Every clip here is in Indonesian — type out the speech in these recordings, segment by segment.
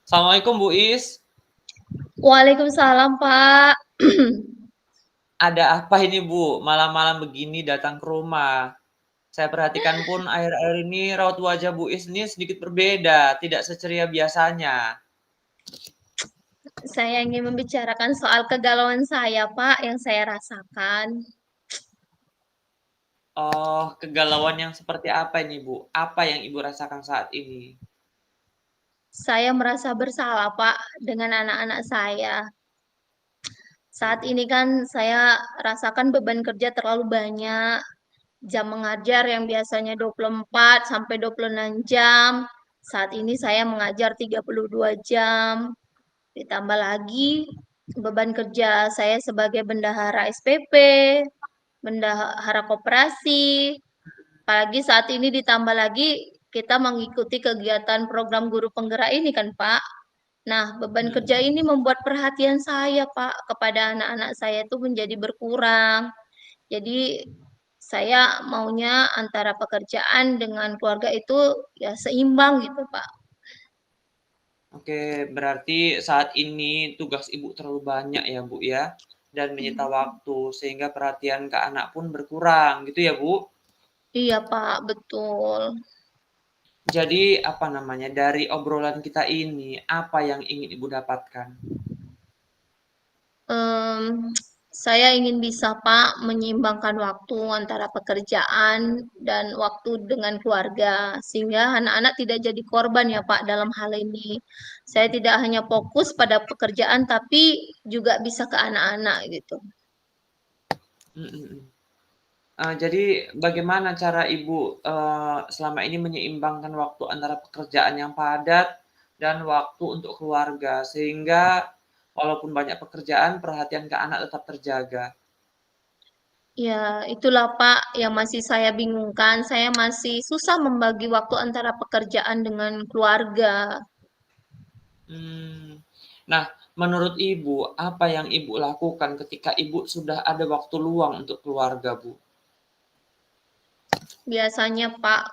Assalamualaikum Bu Is. Waalaikumsalam, Pak. Ada apa ini Bu? Malam-malam begini datang ke rumah. Saya perhatikan pun akhir-akhir ini raut wajah Bu Is ini sedikit berbeda, tidak seceria biasanya. Saya ingin membicarakan soal kegalauan saya, Pak, yang saya rasakan. Oh, kegalauan yang seperti apa ini Bu? Apa yang Ibu rasakan saat ini? Saya merasa bersalah, Pak, dengan anak-anak saya. Saat Mhm. ini kan saya rasakan beban kerja terlalu banyak. Jam mengajar yang biasanya 24 sampai 26 jam. Saat ini saya mengajar 32 jam. Ditambah lagi beban kerja saya sebagai bendahara SPP, bendahara koperasi. Apalagi saat ini ditambah lagi kita mengikuti kegiatan program guru penggerak ini kan, Pak. Nah, beban kerja Mhm. ini membuat perhatian saya, Pak, kepada anak-anak saya itu menjadi berkurang. Jadi saya maunya antara pekerjaan dengan keluarga itu ya seimbang gitu, Pak. Oke, berarti saat ini tugas Ibu terlalu banyak ya Bu ya, dan menyita waktu sehingga perhatian ke anak pun berkurang gitu ya Bu? Iya, Pak, betul. Jadi, apa namanya, dari obrolan kita ini, apa yang ingin Ibu dapatkan? Mmm, saya ingin bisa, Pak, menyeimbangkan waktu antara pekerjaan dan waktu dengan keluarga, sehingga anak-anak tidak jadi korban ya, Pak, dalam hal ini. Saya tidak hanya fokus pada pekerjaan, tapi juga bisa ke anak-anak gitu. Mhm mhm. Jadi bagaimana cara Ibu, selama ini menyeimbangkan waktu antara pekerjaan yang padat dan waktu untuk keluarga, sehingga walaupun banyak pekerjaan, perhatian ke anak tetap terjaga? Ya, itulah, Pak, yang masih saya bingungkan. Saya masih susah membagi waktu antara pekerjaan dengan keluarga. Mmm. Nah, menurut Ibu, apa yang Ibu lakukan ketika Ibu sudah ada waktu luang untuk keluarga, Bu? Biasanya Pak,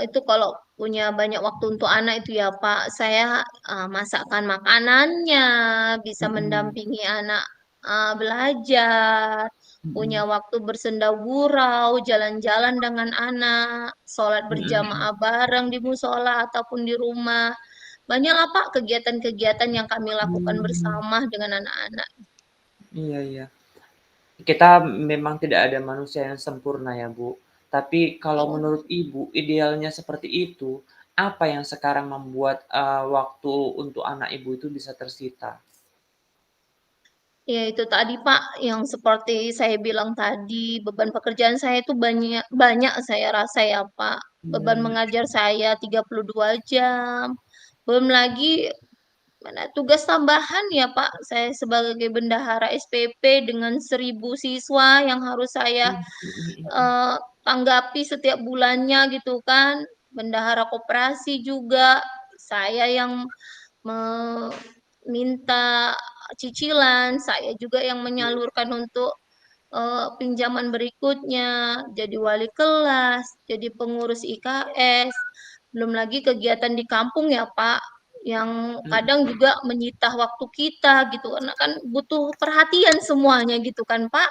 itu kalau punya banyak waktu untuk anak itu ya Pak, saya, masakkan makanannya, bisa Mhm. mendampingi anak, belajar, punya Mhm. waktu bersenda gurau, jalan-jalan dengan anak, sholat Mhm berjamaah mhm. bareng di musola ataupun di rumah. Banyaklah Pak kegiatan-kegiatan yang kami lakukan Mmm. bersama dengan anak-anak. Iya iya. Kita memang tidak ada manusia yang sempurna ya, Bu. Tapi kalau menurut Ibu idealnya seperti itu, apa yang sekarang membuat, waktu untuk anak Ibu itu bisa tersita? Ya itu tadi Pak, yang seperti saya bilang tadi, beban pekerjaan saya itu banyak banyak saya rasa ya Pak. Beban Mmm, mengajar saya 32 jam, belum lagi mana tugas tambahan ya Pak, saya sebagai bendahara SPP dengan 1.000 siswa yang harus saya, mhm mhm mhm. eee, tanggapi setiap bulannya gitu kan. Bendahara koperasi juga, saya yang meminta cicilan, saya juga yang menyalurkan untuk, pinjaman berikutnya, jadi wali kelas, jadi pengurus IKS, belum lagi kegiatan di kampung ya, Pak, yang Mhm. kadang juga menyita waktu kita gitu, karena kan butuh perhatian semuanya gitu kan, Pak.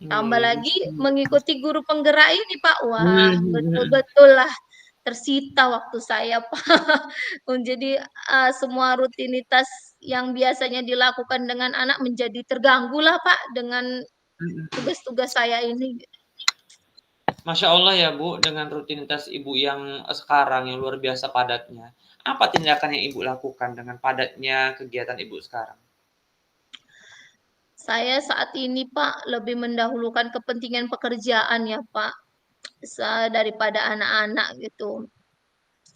Tambah Iya, lagi mengikuti guru penggerak ini, Pak, wah mhm mhm. betul-betul lah tersita waktu saya, Pak. Jadi, semua rutinitas yang biasanya dilakukan dengan anak menjadi terganggu lah, Pak, dengan Mhm mhm. tugas-tugas saya ini. Masya Allah ya, Bu, dengan rutinitas Ibu yang, sekarang yang luar biasa padatnya. Apa tindakan yang Ibu lakukan dengan padatnya kegiatan Ibu sekarang? Saya saat ini, Pak, lebih mendahulukan kepentingan pekerjaan ya, Pak, daripada anak-anak gitu.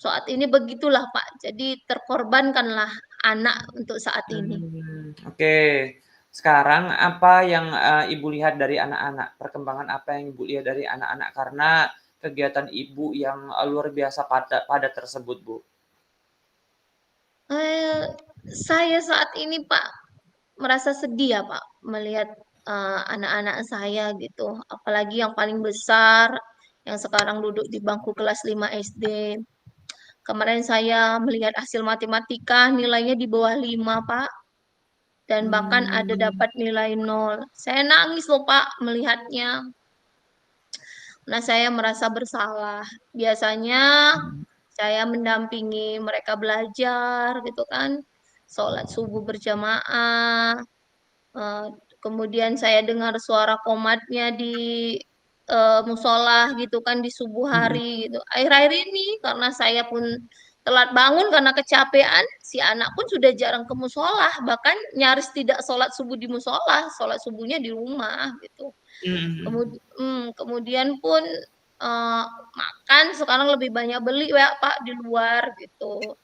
Saat ini begitulah, Pak, jadi terkorbankanlah anak untuk saat ini. Oke. Sekarang apa yang, Ibu lihat dari anak-anak? Perkembangan apa yang Ibu lihat dari anak-anak karena kegiatan Ibu yang, luar biasa padat tersebut, Bu? Eee, saya saat ini, Pak, merasa sedih ya, Pak, melihat, anak-anak saya gitu, apalagi yang paling besar, yang sekarang duduk di bangku kelas 5 SD. Kemarin saya melihat hasil matematika nilainya di bawah 5, Pak, dan bahkan ada Mmm, dapat nilai nol. Saya nangis loh, Pak, melihatnya. Nah, saya merasa bersalah. Biasanya mhm, saya mendampingi mereka belajar gitu kan, sholat subuh berjamaah, eee, kemudian saya dengar suara qomatnya di, musola gitu kan di subuh mhm, hari gitu. Akhir-akhir ini karena saya pun telat bangun karena kecapean, si anak pun sudah jarang ke musola, bahkan nyaris tidak sholat subuh di musola, sholat subuhnya di rumah gitu. mhm mhm. Kemudian pun, makan sekarang lebih banyak beli ya, Pak, di luar gitu.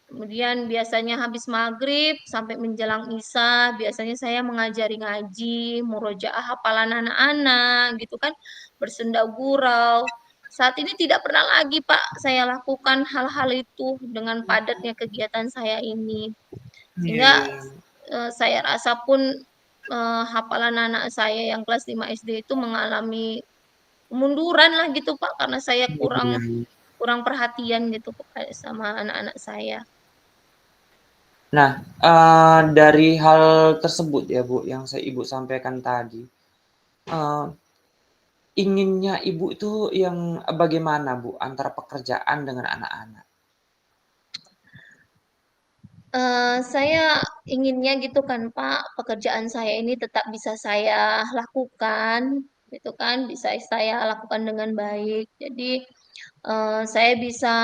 Kemudian biasanya habis maghrib sampai menjelang isya, biasanya saya mengajari ngaji, murojaah hafalan anak-anak gitu kan, bersenda gurau. Saat ini tidak pernah lagi, Pak, saya lakukan hal-hal itu dengan padatnya kegiatan saya ini. Iya Sehingga, iya iya. saya rasa pun, hafalan anak saya yang kelas 5 SD itu mengalami kemunduran lah gitu, Pak, karena saya Iya kurang iya iya. kurang perhatian gitu sama anak-anak saya. Nah, dari hal tersebut ya, Bu, yang Ibu sampaikan tadi, eee, inginnya Ibu itu yang bagaimana, Bu, antara pekerjaan dengan anak-anak? Saya inginnya gitu kan, Pak, pekerjaan saya ini tetap bisa saya lakukan, gitu kan, bisa saya lakukan dengan baik. Jadi, saya bisa,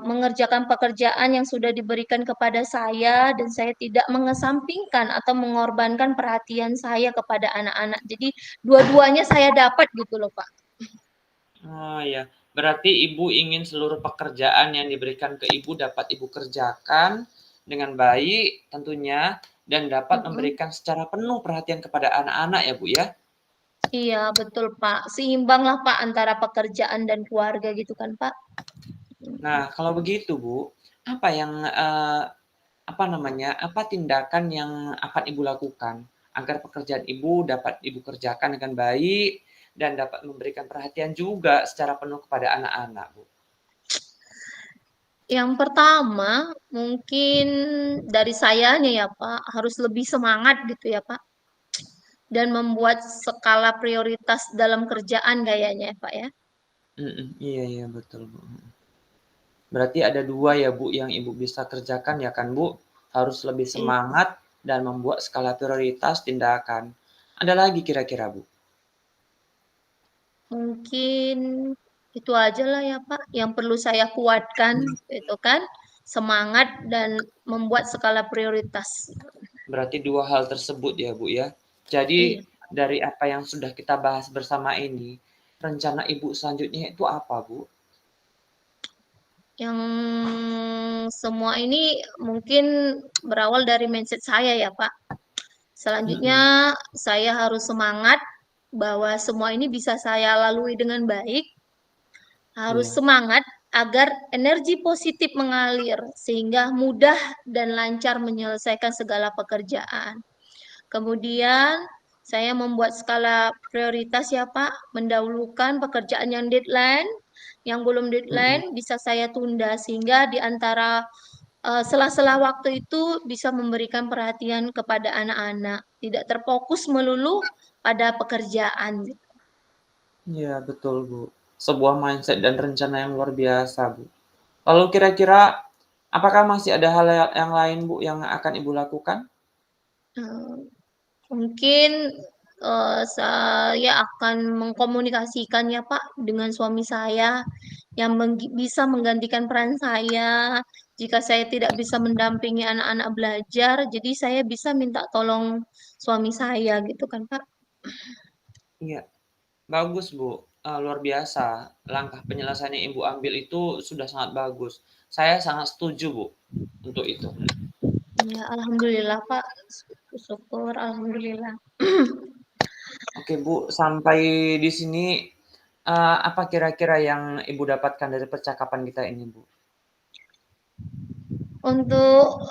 mengerjakan pekerjaan yang sudah diberikan kepada saya dan saya tidak mengesampingkan atau mengorbankan perhatian saya kepada anak-anak. Jadi dua-duanya saya dapat gitu loh, Pak. Oh, ya. Berarti Ibu ingin seluruh pekerjaan yang diberikan ke Ibu dapat Ibu kerjakan dengan baik tentunya dan dapat Mhm. memberikan secara penuh perhatian kepada anak-anak ya, Bu, ya? Iya betul, Pak. Seimbanglah, Pak, antara pekerjaan dan keluarga gitu kan, Pak. Nah, kalau begitu, Bu, apa yang, apa namanya, apa tindakan yang akan Ibu lakukan agar pekerjaan Ibu dapat Ibu kerjakan dengan baik dan dapat memberikan perhatian juga secara penuh kepada anak-anak, Bu? Yang pertama, mungkin dari sayanya ya, Pak, harus lebih semangat gitu ya, Pak, dan membuat skala prioritas dalam kerjaan kayaknya ya, Pak, ya. Mhm, iya iya, betul, Bu, mhm. Berarti ada 2 ya, Bu, yang Ibu bisa kerjakan ya kan, Bu? Harus lebih I semangat dan membuat skala prioritas tindakan. Ada lagi kira-kira, Bu? Mungkin itu aja lah ya, Pak, yang perlu saya kuatkan Mmm. gitu kan, semangat dan membuat skala prioritas. Berarti 2 hal tersebut ya, Bu, ya. Jadi Iya. dari apa yang sudah kita bahas bersama ini, rencana Ibu selanjutnya itu apa, Bu? Yang semua ini mungkin berawal dari mindset saya ya, Pak. Mhm, Selanjutnya saya harus semangat bahwa semua ini bisa saya lalui dengan baik, harus iya semangat agar energi positif mengalir sehingga mudah dan lancar menyelesaikan segala pekerjaan. Kemudian saya membuat skala prioritas ya Pak, mendahulukan pekerjaan yang deadline, yang belum mhm. deadline bisa saya tunda sehingga di antara sela-sela waktu itu bisa memberikan perhatian kepada anak-anak, tidak terfokus melulu pada pekerjaan. Iya, betul, Bu. Sebuah mindset dan rencana yang luar biasa, Bu. Lalu kira-kira apakah masih ada hal yang lain, Bu, yang akan Ibu lakukan? Eee, Mungkin, saya akan mengkomunikasikan ya, Pak, dengan suami saya yang bisa menggantikan peran saya. Jika saya tidak bisa mendampingi anak-anak belajar, jadi saya bisa minta tolong suami saya gitu kan, Pak. Iya. Bagus, Bu, luar biasa. Langkah penyelesaian yang Ibu ambil itu sudah sangat bagus. Saya sangat setuju, Bu, untuk itu. Ya, alhamdulillah, Pak, syukur, alhamdulillah. Oke, Bu, sampai di sini, apa kira-kira yang Ibu dapatkan dari percakapan kita ini, Bu? Untuk,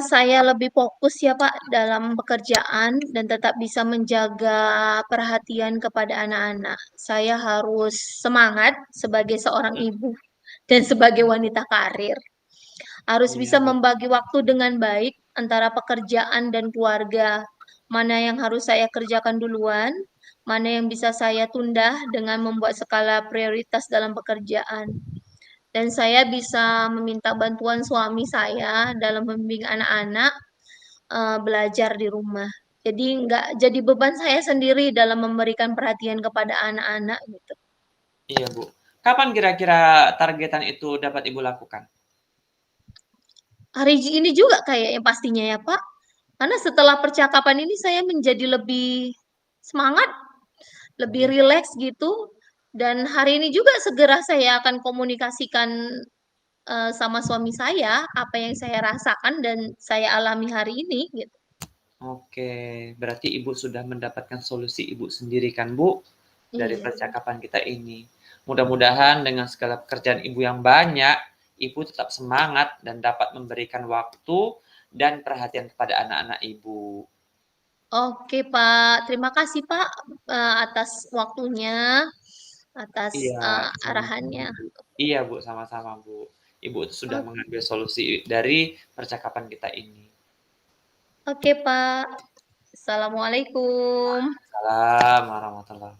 saya lebih fokus ya, Pak, dalam pekerjaan dan tetap bisa menjaga perhatian kepada anak-anak. Saya harus semangat sebagai seorang ibu dan sebagai wanita karir. Harus Iya, bisa Mbak. membagi waktu dengan baik antara pekerjaan dan keluarga. Mana yang harus saya kerjakan duluan, mana yang bisa saya tunda dengan membuat skala prioritas dalam pekerjaan. Dan saya bisa meminta bantuan suami saya dalam membimbing anak-anak belajar di rumah. Jadi nggak jadi beban saya sendiri dalam memberikan perhatian kepada anak-anak gitu. Iya, Bu. Kapan kira-kira targetan itu dapat Ibu lakukan? Hari ini juga kayaknya pastinya ya Pak. Karena setelah percakapan ini saya menjadi lebih semangat, lebih Iya. rileks gitu. Dan hari ini juga segera saya akan komunikasikan sama suami saya apa yang saya rasakan dan saya alami hari ini gitu. Oke, berarti Ibu sudah mendapatkan solusi Ibu sendiri kan, Bu, dari Iya. percakapan kita ini. Mudah-mudahan dengan segala pekerjaan Ibu yang banyak, Ibu tetap semangat dan dapat memberikan waktu dan perhatian kepada anak-anak Ibu. Oke Pak, terima kasih Pak atas waktunya, atas Iya, sama-sama, arahannya. Bu. Iya, Bu, sama-sama, Bu. Ibu sudah O- mengambil solusi dari percakapan kita ini. Oke Pak, Assalamualaikum. Salam warahmatullahi